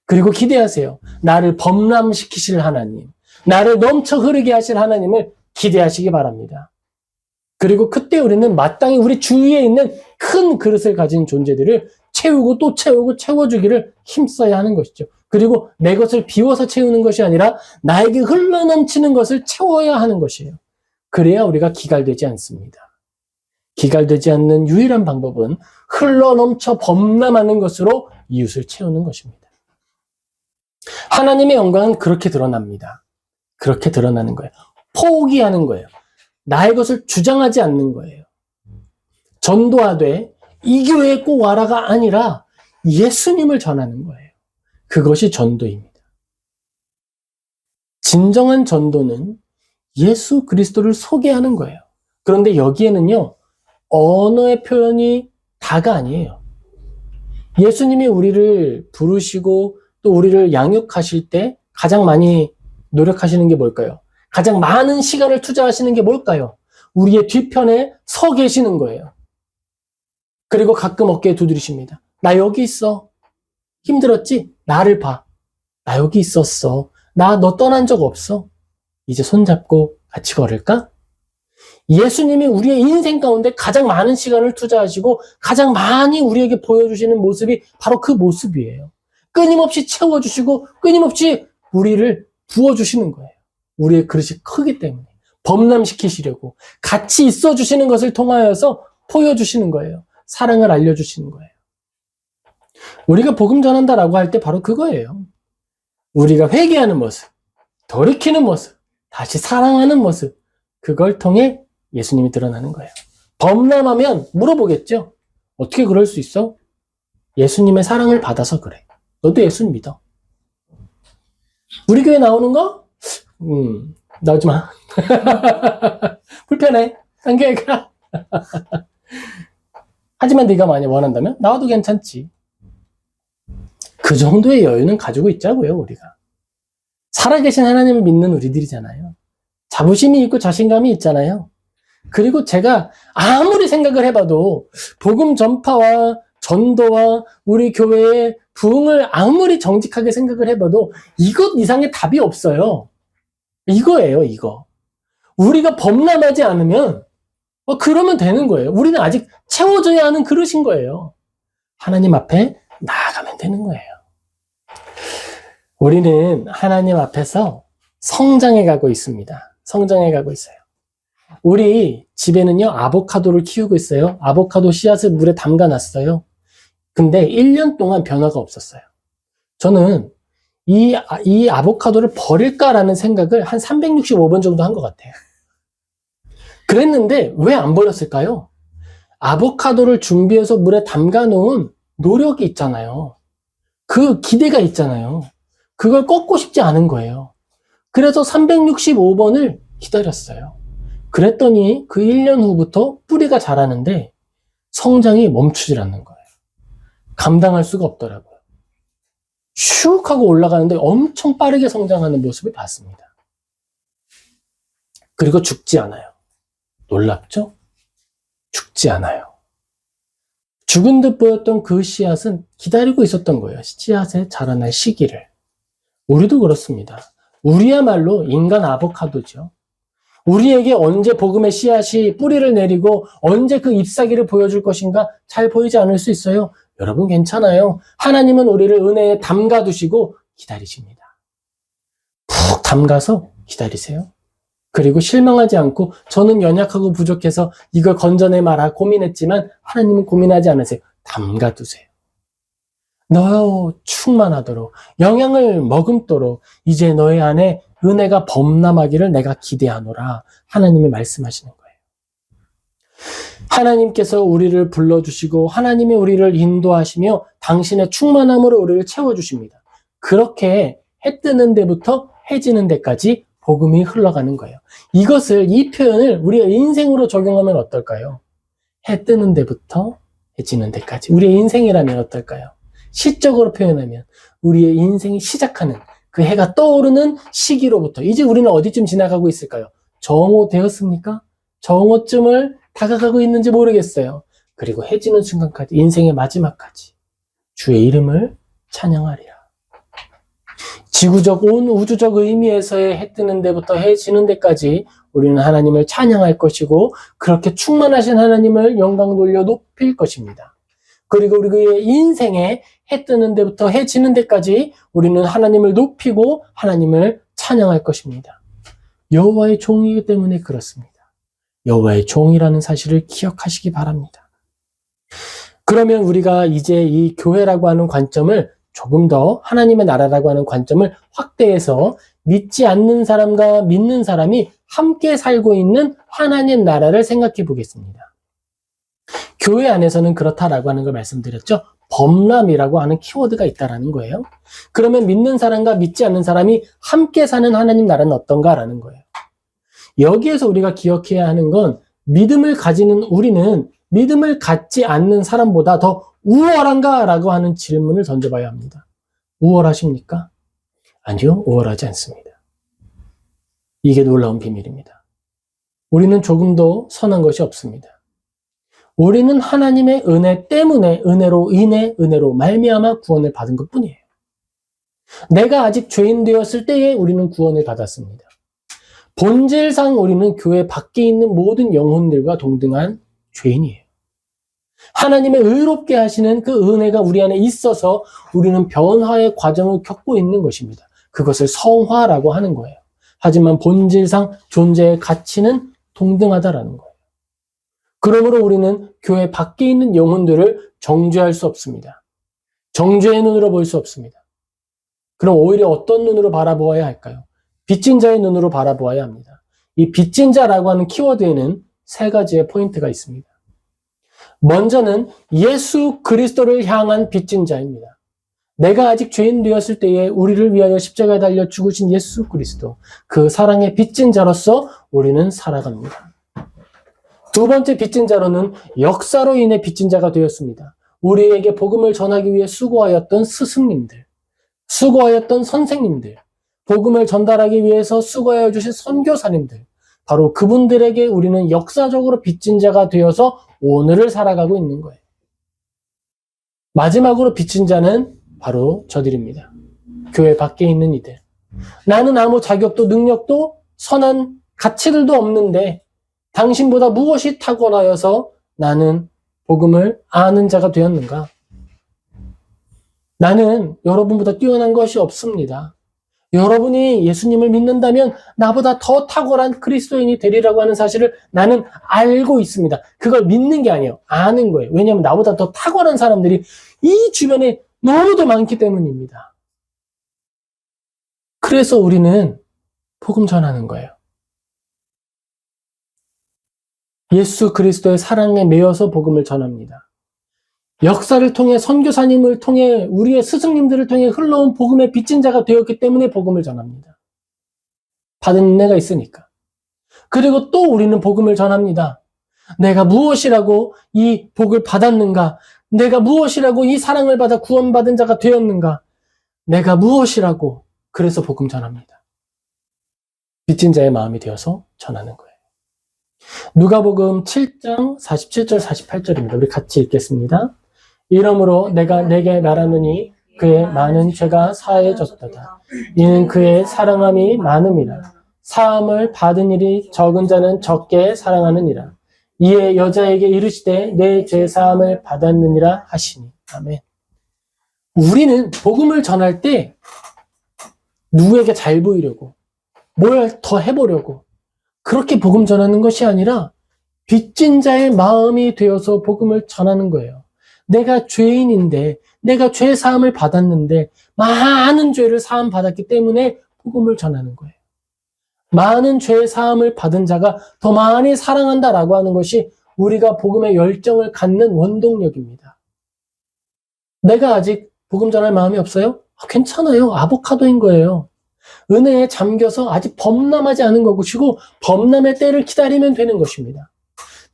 그리고 기대하세요. 나를 범람시키실 하나님, 나를 넘쳐 흐르게 하실 하나님을 기대하시기 바랍니다. 그리고 그때 우리는 마땅히 우리 주위에 있는 큰 그릇을 가진 존재들을 채우고 또 채우고 채워주기를 힘써야 하는 것이죠. 그리고 내 것을 비워서 채우는 것이 아니라 나에게 흘러넘치는 것을 채워야 하는 것이에요. 그래야 우리가 기갈되지 않습니다. 기갈되지 않는 유일한 방법은 흘러넘쳐 범람하는 것으로 이웃을 채우는 것입니다. 하나님의 영광은 그렇게 드러납니다. 그렇게 드러나는 거예요. 포기하는 거예요. 나의 것을 주장하지 않는 거예요. 전도하되 이 교회에 꼭 와라가 아니라 예수님을 전하는 거예요. 그것이 전도입니다. 진정한 전도는 예수 그리스도를 소개하는 거예요. 그런데 여기에는요, 언어의 표현이 다가 아니에요. 예수님이 우리를 부르시고 또 우리를 양육하실 때 가장 많이 노력하시는 게 뭘까요? 가장 많은 시간을 투자하시는 게 뭘까요? 우리의 뒤편에 서 계시는 거예요. 그리고 가끔 어깨에 두드리십니다. 나 여기 있어. 힘들었지? 나를 봐. 나 여기 있었어. 나 너 떠난 적 없어. 이제 손잡고 같이 걸을까? 예수님이 우리의 인생 가운데 가장 많은 시간을 투자하시고 가장 많이 우리에게 보여주시는 모습이 바로 그 모습이에요. 끊임없이 채워주시고 끊임없이 우리를 부어주시는 거예요. 우리의 그릇이 크기 때문에 범람시키시려고 같이 있어주시는 것을 통하여서 보여주시는 거예요. 사랑을 알려주시는 거예요. 우리가 복음 전한다라고 할 때 바로 그거예요. 우리가 회개하는 모습, 돌이키는 모습, 다시 사랑하는 모습, 그걸 통해 예수님이 드러나는 거예요. 범람하면 물어보겠죠. 어떻게 그럴 수 있어? 예수님의 사랑을 받아서 그래. 너도 예수님 믿어. 우리 교회 나오는 거? 나오지 마. 불편해. 딴 교회 가. 하지만 네가 만약 원한다면 나와도 괜찮지. 그 정도의 여유는 가지고 있자고요, 우리가. 살아계신 하나님을 믿는 우리들이잖아요. 자부심이 있고 자신감이 있잖아요. 그리고 제가 아무리 생각을 해봐도 복음 전파와 전도와 우리 교회의 부흥을 아무리 정직하게 생각을 해봐도 이것 이상의 답이 없어요. 이거예요, 이거. 우리가 범람하지 않으면 그러면 되는 거예요. 우리는 아직 채워져야 하는 그릇인 거예요. 하나님 앞에 나아가면 되는 거예요. 우리는 하나님 앞에서 성장해 가고 있습니다. 성장해 가고 있어요. 우리 집에는요, 아보카도를 키우고 있어요. 아보카도 씨앗을 물에 담가 놨어요. 근데 1년 동안 변화가 없었어요. 저는 이 아보카도를 버릴까라는 생각을 한 365번 정도 한 것 같아요. 그랬는데 왜 안 버렸을까요? 아보카도를 준비해서 물에 담가 놓은 노력이 있잖아요. 그 기대가 있잖아요. 그걸 꺾고 싶지 않은 거예요. 그래서 365번을 기다렸어요. 그랬더니 그 1년 후부터 뿌리가 자라는데 성장이 멈추질 않는 거예요. 감당할 수가 없더라고요. 슉 하고 올라가는데 엄청 빠르게 성장하는 모습을 봤습니다. 그리고 죽지 않아요. 놀랍죠? 죽지 않아요. 죽은 듯 보였던 그 씨앗은 기다리고 있었던 거예요. 씨앗의 자라날 시기를. 우리도 그렇습니다. 우리야말로 인간 아보카도죠. 우리에게 언제 복음의 씨앗이 뿌리를 내리고 언제 그 잎사귀를 보여줄 것인가 잘 보이지 않을 수 있어요. 여러분 괜찮아요. 하나님은 우리를 은혜에 담가두시고 기다리십니다. 푹 담가서 기다리세요. 그리고 실망하지 않고 저는 연약하고 부족해서 이걸 건져내 마라 고민했지만 하나님은 고민하지 않으세요. 담가두세요. 너 충만하도록 영양을 머금도록 이제 너의 안에 은혜가 범람하기를 내가 기대하노라. 하나님이 말씀하시는 거예요. 하나님께서 우리를 불러주시고 하나님이 우리를 인도하시며 당신의 충만함으로 우리를 채워주십니다. 그렇게 해 뜨는 데부터 해 지는 데까지 복음이 흘러가는 거예요. 이 표현을 우리가 인생으로 적용하면 어떨까요? 해 뜨는 데부터 해 지는 데까지. 우리의 인생이라면 어떨까요? 시적으로 표현하면 우리의 인생이 시작하는 그 해가 떠오르는 시기로부터 이제 우리는 어디쯤 지나가고 있을까요? 정오 되었습니까? 정오쯤을 다가가고 있는지 모르겠어요. 그리고 해지는 순간까지, 인생의 마지막까지 주의 이름을 찬양하리라. 지구적, 온 우주적 의미에서의 해 뜨는 데부터 해 지는 데까지 우리는 하나님을 찬양할 것이고 그렇게 충만하신 하나님을 영광 돌려 높일 것입니다. 그리고 우리의 인생에 해 뜨는 데부터 해 지는 데까지 우리는 하나님을 높이고 하나님을 찬양할 것입니다. 여호와의 종이기 때문에 그렇습니다. 여호와의 종이라는 사실을 기억하시기 바랍니다. 그러면 우리가 이제 이 교회라고 하는 관점을 조금 더 하나님의 나라라고 하는 관점을 확대해서 믿지 않는 사람과 믿는 사람이 함께 살고 있는 하나님 나라를 생각해 보겠습니다. 교회 안에서는 그렇다라고 하는 걸 말씀드렸죠. 범람이라고 하는 키워드가 있다라는 거예요. 그러면 믿는 사람과 믿지 않는 사람이 함께 사는 하나님 나라는 어떤가라는 거예요. 여기에서 우리가 기억해야 하는 건 믿음을 가지는 우리는 믿음을 갖지 않는 사람보다 더 우월한가라고 하는 질문을 던져봐야 합니다. 우월하십니까? 아니요, 우월하지 않습니다. 이게 놀라운 비밀입니다. 우리는 조금 더 선한 것이 없습니다. 우리는 하나님의 은혜 때문에 은혜로 인해 은혜로 말미암아 구원을 받은 것뿐이에요. 내가 아직 죄인 되었을 때에 우리는 구원을 받았습니다. 본질상 우리는 교회 밖에 있는 모든 영혼들과 동등한 죄인이에요. 하나님의 의롭게 하시는 그 은혜가 우리 안에 있어서 우리는 변화의 과정을 겪고 있는 것입니다. 그것을 성화라고 하는 거예요. 하지만 본질상 존재의 가치는 동등하다라는 거예요. 그러므로 우리는 교회 밖에 있는 영혼들을 정죄할 수 없습니다. 정죄의 눈으로 볼 수 없습니다. 그럼 오히려 어떤 눈으로 바라보아야 할까요? 빚진 자의 눈으로 바라보아야 합니다. 이 빚진 자라고 하는 키워드에는 세 가지의 포인트가 있습니다. 먼저는 예수 그리스도를 향한 빚진 자입니다. 내가 아직 죄인 되었을 때에 우리를 위하여 십자가에 달려 죽으신 예수 그리스도, 그 사랑의 빚진 자로서 우리는 살아갑니다. 두 번째 빚진 자로는 역사로 인해 빚진 자가 되었습니다. 우리에게 복음을 전하기 위해 수고하였던 스승님들, 수고하였던 선생님들, 복음을 전달하기 위해서 수고하여 주신 선교사님들, 바로 그분들에게 우리는 역사적으로 빚진 자가 되어서 오늘을 살아가고 있는 거예요. 마지막으로 빚진 자는 바로 저들입니다. 교회 밖에 있는 이들. 나는 아무 자격도 능력도 선한 가치들도 없는데 당신보다 무엇이 탁월하여서 나는 복음을 아는 자가 되었는가? 나는 여러분보다 뛰어난 것이 없습니다. 여러분이 예수님을 믿는다면 나보다 더 탁월한 그리스도인이 되리라고 하는 사실을 나는 알고 있습니다. 그걸 믿는 게 아니에요. 아는 거예요. 왜냐하면 나보다 더 탁월한 사람들이 이 주변에 너무도 많기 때문입니다. 그래서 우리는 복음 전하는 거예요. 예수 그리스도의 사랑에 매여서 복음을 전합니다. 역사를 통해 선교사님을 통해 우리의 스승님들을 통해 흘러온 복음의 빚진 자가 되었기 때문에 복음을 전합니다. 받은 은혜가 있으니까. 그리고 또 우리는 복음을 전합니다. 내가 무엇이라고 이 복을 받았는가? 내가 무엇이라고 이 사랑을 받아 구원받은 자가 되었는가? 내가 무엇이라고 그래서 복음 전합니다. 빚진 자의 마음이 되어서 전하는 거예요. 누가복음 7장 47절 48절입니다. 우리 같이 읽겠습니다. 이러므로 내가 내게 말하노니 그의 많은 죄가 사해졌도다. 이는 그의 사랑함이 많음이라. 사함을 받은 일이 적은 자는 적게 사랑하느니라. 이에 여자에게 이르시되 내 죄 사함을 받았느니라 하시니. 아멘. 우리는 복음을 전할 때 누구에게 잘 보이려고 뭘 더 해보려고 그렇게 복음 전하는 것이 아니라 빚진 자의 마음이 되어서 복음을 전하는 거예요. 내가 죄인인데, 내가 죄 사함을 받았는데 많은 죄를 사함 받았기 때문에 복음을 전하는 거예요. 많은 죄 사함을 받은 자가 더 많이 사랑한다라고 하는 것이 우리가 복음의 열정을 갖는 원동력입니다. 내가 아직 복음 전할 마음이 없어요? 괜찮아요. 아보카도인 거예요. 은혜에 잠겨서 아직 범람하지 않은 것이고 범람의 때를 기다리면 되는 것입니다.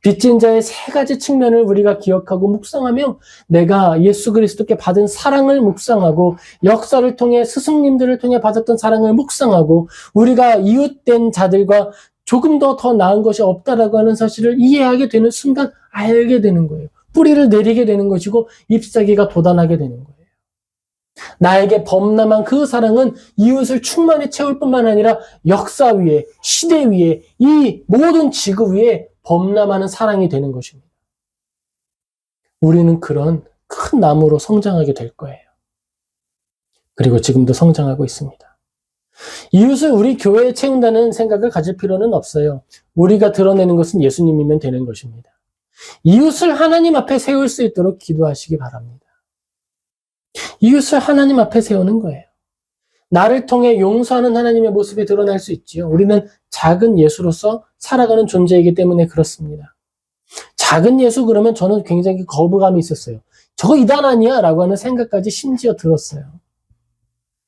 빚진 자의 세 가지 측면을 우리가 기억하고 묵상하며 내가 예수 그리스도께 받은 사랑을 묵상하고 역사를 통해 스승님들을 통해 받았던 사랑을 묵상하고 우리가 이웃된 자들과 조금 더 나은 것이 없다라고 하는 사실을 이해하게 되는 순간 알게 되는 거예요. 뿌리를 내리게 되는 것이고 잎사귀가 돋아나게 되는 거예요. 나에게 범람한 그 사랑은 이웃을 충만히 채울 뿐만 아니라 역사 위에, 시대 위에, 이 모든 지구 위에 범람하는 사랑이 되는 것입니다. 우리는 그런 큰 나무로 성장하게 될 거예요. 그리고 지금도 성장하고 있습니다. 이웃을 우리 교회에 채운다는 생각을 가질 필요는 없어요. 우리가 드러내는 것은 예수님이면 되는 것입니다. 이웃을 하나님 앞에 세울 수 있도록 기도하시기 바랍니다. 이웃을 하나님 앞에 세우는 거예요. 나를 통해 용서하는 하나님의 모습이 드러날 수 있지요. 우리는 작은 예수로서 살아가는 존재이기 때문에 그렇습니다. 작은 예수 그러면 저는 굉장히 거부감이 있었어요. 저거 이단 아니야? 라고 하는 생각까지 심지어 들었어요.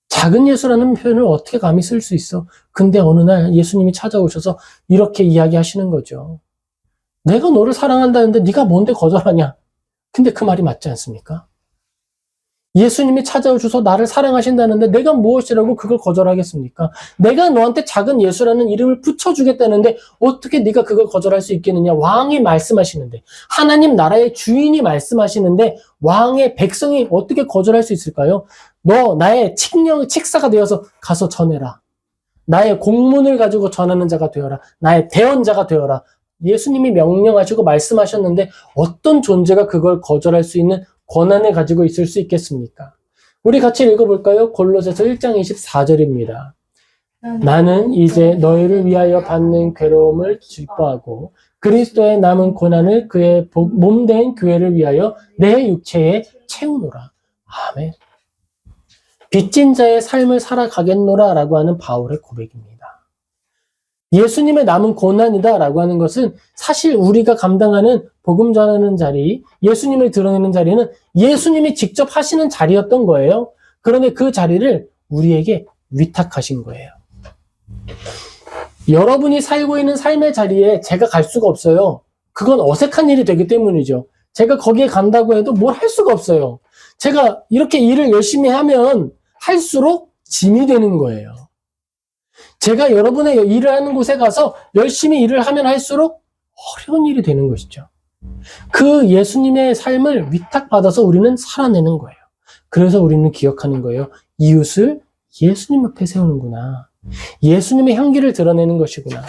작은 예수라는 표현을 어떻게 감히 쓸 수 있어? 근데 어느 날 예수님이 찾아오셔서 이렇게 이야기하시는 거죠. 내가 너를 사랑한다는데 네가 뭔데 거절하냐? 근데 그 말이 맞지 않습니까? 예수님이 찾아오셔서 나를 사랑하신다는데 내가 무엇이라고 그걸 거절하겠습니까? 내가 너한테 작은 예수라는 이름을 붙여주겠다는데 어떻게 네가 그걸 거절할 수 있겠느냐? 왕이 말씀하시는데, 하나님 나라의 주인이 말씀하시는데 왕의 백성이 어떻게 거절할 수 있을까요? 너 나의 칙사가 되어서 가서 전해라. 나의 공문을 가지고 전하는 자가 되어라. 나의 대언자가 되어라. 예수님이 명령하시고 말씀하셨는데 어떤 존재가 그걸 거절할 수 있는 권한을 가지고 있을 수 있겠습니까? 우리 같이 읽어볼까요? 골로새서 1장 24절입니다. 나는 이제 너희를 위하여 받는 괴로움을 기뻐하고 그리스도의 남은 고난을 그의 몸된 교회를 위하여 내 육체에 채우노라. 아멘. 빚진 자의 삶을 살아가겠노라 라고 하는 바울의 고백입니다. 예수님의 남은 고난이다 라고 하는 것은 사실 우리가 감당하는 복음 전하는 자리, 예수님을 드러내는 자리는 예수님이 직접 하시는 자리였던 거예요. 그런데 그 자리를 우리에게 위탁하신 거예요. 여러분이 살고 있는 삶의 자리에 제가 갈 수가 없어요. 그건 어색한 일이 되기 때문이죠. 제가 거기에 간다고 해도 뭘 할 수가 없어요. 제가 이렇게 일을 열심히 하면 할수록 짐이 되는 거예요. 제가 여러분의 일을 하는 곳에 가서 열심히 일을 하면 할수록 어려운 일이 되는 것이죠. 그 예수님의 삶을 위탁받아서 우리는 살아내는 거예요. 그래서 우리는 기억하는 거예요. 이웃을 예수님 앞에 세우는구나. 예수님의 향기를 드러내는 것이구나.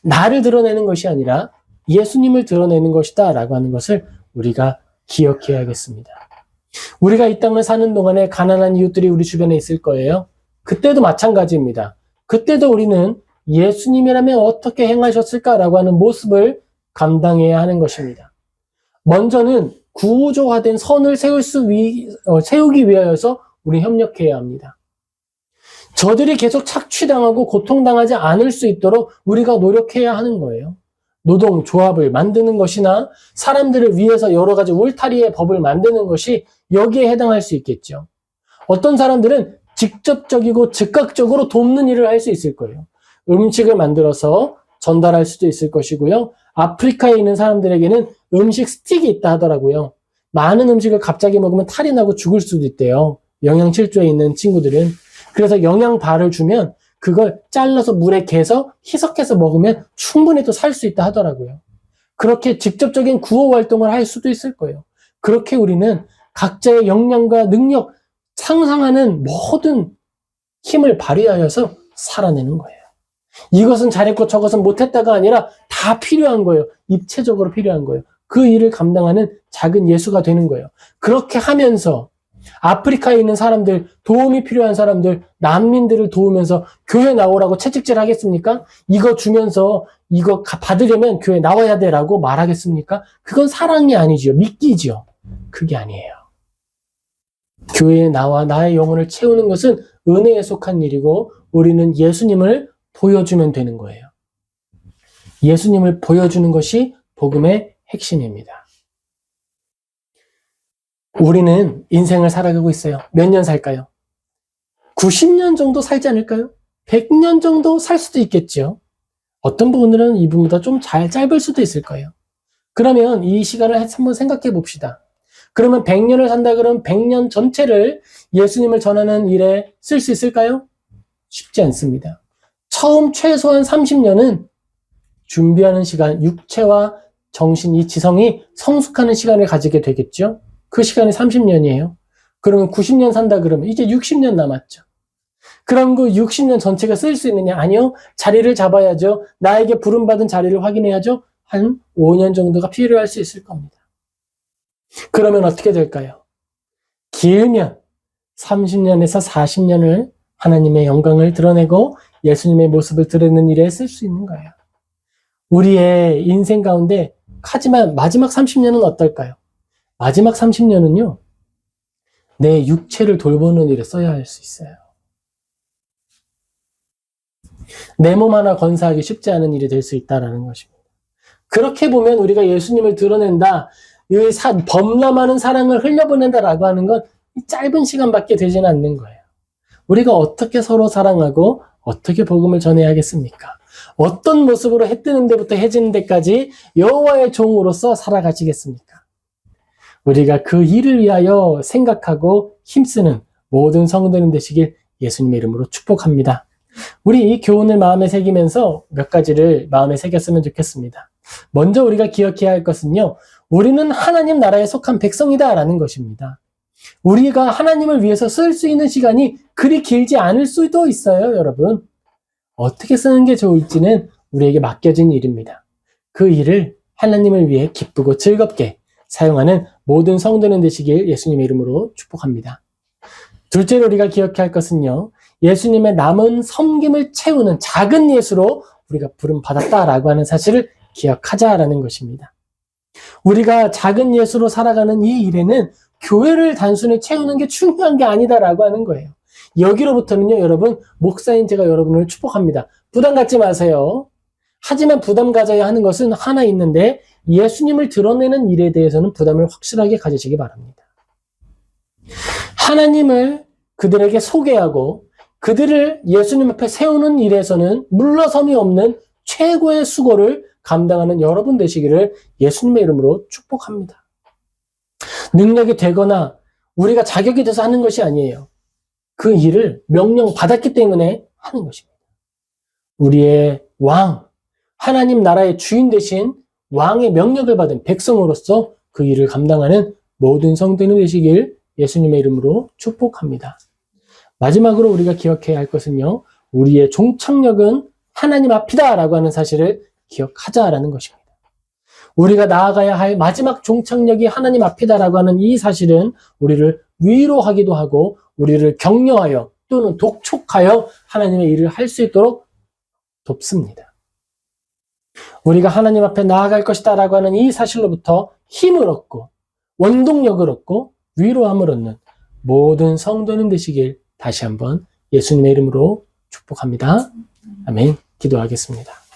나를 드러내는 것이 아니라 예수님을 드러내는 것이다 라고 하는 것을 우리가 기억해야겠습니다. 우리가 이 땅을 사는 동안에 가난한 이웃들이 우리 주변에 있을 거예요. 그때도 마찬가지입니다. 그때도 우리는 예수님이라면 어떻게 행하셨을까라고 하는 모습을 감당해야 하는 것입니다. 먼저는 구조화된 선을 세우기 위하여서 우리 협력해야 합니다. 저들이 계속 착취당하고 고통당하지 않을 수 있도록 우리가 노력해야 하는 거예요. 노동조합을 만드는 것이나 사람들을 위해서 여러 가지 울타리의 법을 만드는 것이 여기에 해당할 수 있겠죠. 어떤 사람들은 직접적이고 즉각적으로 돕는 일을 할 수 있을 거예요. 음식을 만들어서 전달할 수도 있을 것이고요. 아프리카에 있는 사람들에게는 음식 스틱이 있다 하더라고요. 많은 음식을 갑자기 먹으면 탈이 나고 죽을 수도 있대요. 영양실조에 있는 친구들은. 그래서 영양바를 주면 그걸 잘라서 물에 개서 희석해서 먹으면 충분히 또 살 수 있다 하더라고요. 그렇게 직접적인 구호 활동을 할 수도 있을 거예요. 그렇게 우리는 각자의 역량과 능력, 상상하는 모든 힘을 발휘하여서 살아내는 거예요. 이것은 잘했고 저것은 못했다가 아니라 다 필요한 거예요. 입체적으로 필요한 거예요. 그 일을 감당하는 작은 예수가 되는 거예요. 그렇게 하면서 아프리카에 있는 사람들, 도움이 필요한 사람들, 난민들을 도우면서 교회 나오라고 채찍질 하겠습니까? 이거 주면서 이거 받으려면 교회 나와야 되라고 말하겠습니까? 그건 사랑이 아니지요. 믿기지요. 그게 아니에요. 교회에 나와 나의 영혼을 채우는 것은 은혜에 속한 일이고 우리는 예수님을 보여주면 되는 거예요. 예수님을 보여주는 것이 복음의 핵심입니다. 우리는 인생을 살아가고 있어요. 몇 년 살까요? 90년 정도 살지 않을까요? 100년 정도 살 수도 있겠죠. 어떤 부분들은 이분보다 좀 짧을 수도 있을 거예요. 그러면 이 시간을 한번 생각해 봅시다. 그러면 100년을 산다 그러면 100년 전체를 예수님을 전하는 일에 쓸 수 있을까요? 쉽지 않습니다. 처음 최소한 30년은 준비하는 시간, 육체와 정신, 이 지성이 성숙하는 시간을 가지게 되겠죠. 그 시간이 30년이에요. 그러면 90년 산다 그러면 이제 60년 남았죠. 그럼 그 60년 전체가 쓸 수 있느냐? 아니요. 자리를 잡아야죠. 나에게 부름받은 자리를 확인해야죠. 한 5년 정도가 필요할 수 있을 겁니다. 그러면 어떻게 될까요? 길면 30년에서 40년을 하나님의 영광을 드러내고 예수님의 모습을 드러내는 일에 쓸 수 있는 거예요. 우리의 인생 가운데 하지만 마지막 30년은 어떨까요? 마지막 30년은요. 내 육체를 돌보는 일에 써야 할 수 있어요. 내 몸 하나 건사하기 쉽지 않은 일이 될 수 있다는 것입니다. 그렇게 보면 우리가 예수님을 드러낸다, 범람하는 사랑을 흘려보낸다라고 하는 건 짧은 시간밖에 되지는 않는 거예요. 우리가 어떻게 서로 사랑하고 어떻게 복음을 전해야 하겠습니까? 어떤 모습으로 해 뜨는 데부터 해지는 데까지 여호와의 종으로서 살아가시겠습니까? 우리가 그 일을 위하여 생각하고 힘쓰는 모든 성도님 되시길 예수님의 이름으로 축복합니다. 우리 이 교훈을 마음에 새기면서 몇 가지를 마음에 새겼으면 좋겠습니다. 먼저 우리가 기억해야 할 것은요. 우리는 하나님 나라에 속한 백성이다라는 것입니다. 우리가 하나님을 위해서 쓸 수 있는 시간이 그리 길지 않을 수도 있어요, 여러분. 어떻게 쓰는 게 좋을지는 우리에게 맡겨진 일입니다. 그 일을 하나님을 위해 기쁘고 즐겁게 사용하는 모든 성도는 되시길 예수님의 이름으로 축복합니다. 둘째로 우리가 기억해야 할 것은요. 예수님의 남은 섬김을 채우는 작은 예수로 우리가 부름받았다라고 하는 사실을 기억하자라는 것입니다. 우리가 작은 예수로 살아가는 이 일에는 교회를 단순히 채우는 게 중요한 게 아니다라고 하는 거예요. 여기로부터는요, 여러분, 목사인 제가 여러분을 축복합니다. 부담 갖지 마세요. 하지만 부담 가져야 하는 것은 하나 있는데 예수님을 드러내는 일에 대해서는 부담을 확실하게 가지시기 바랍니다. 하나님을 그들에게 소개하고 그들을 예수님 앞에 세우는 일에서는 물러섬이 없는 최고의 수고를 감당하는 여러분 되시기를 예수님의 이름으로 축복합니다. 능력이 되거나 우리가 자격이 돼서 하는 것이 아니에요. 그 일을 명령 받았기 때문에 하는 것입니다. 우리의 왕, 하나님 나라의 주인 되신 왕의 명령을 받은 백성으로서 그 일을 감당하는 모든 성도님 되시길 예수님의 이름으로 축복합니다. 마지막으로 우리가 기억해야 할 것은요. 우리의 종착역은 하나님 앞이다라고 하는 사실을 기억하자라는 것입니다. 우리가 나아가야 할 마지막 종착역이 하나님 앞이다라고 하는 이 사실은 우리를 위로하기도 하고 우리를 격려하여 또는 독촉하여 하나님의 일을 할 수 있도록 돕습니다. 우리가 하나님 앞에 나아갈 것이다 라고 하는 이 사실로부터 힘을 얻고 원동력을 얻고 위로함을 얻는 모든 성도님 되시길 다시 한번 예수님의 이름으로 축복합니다. 아멘. 기도하겠습니다.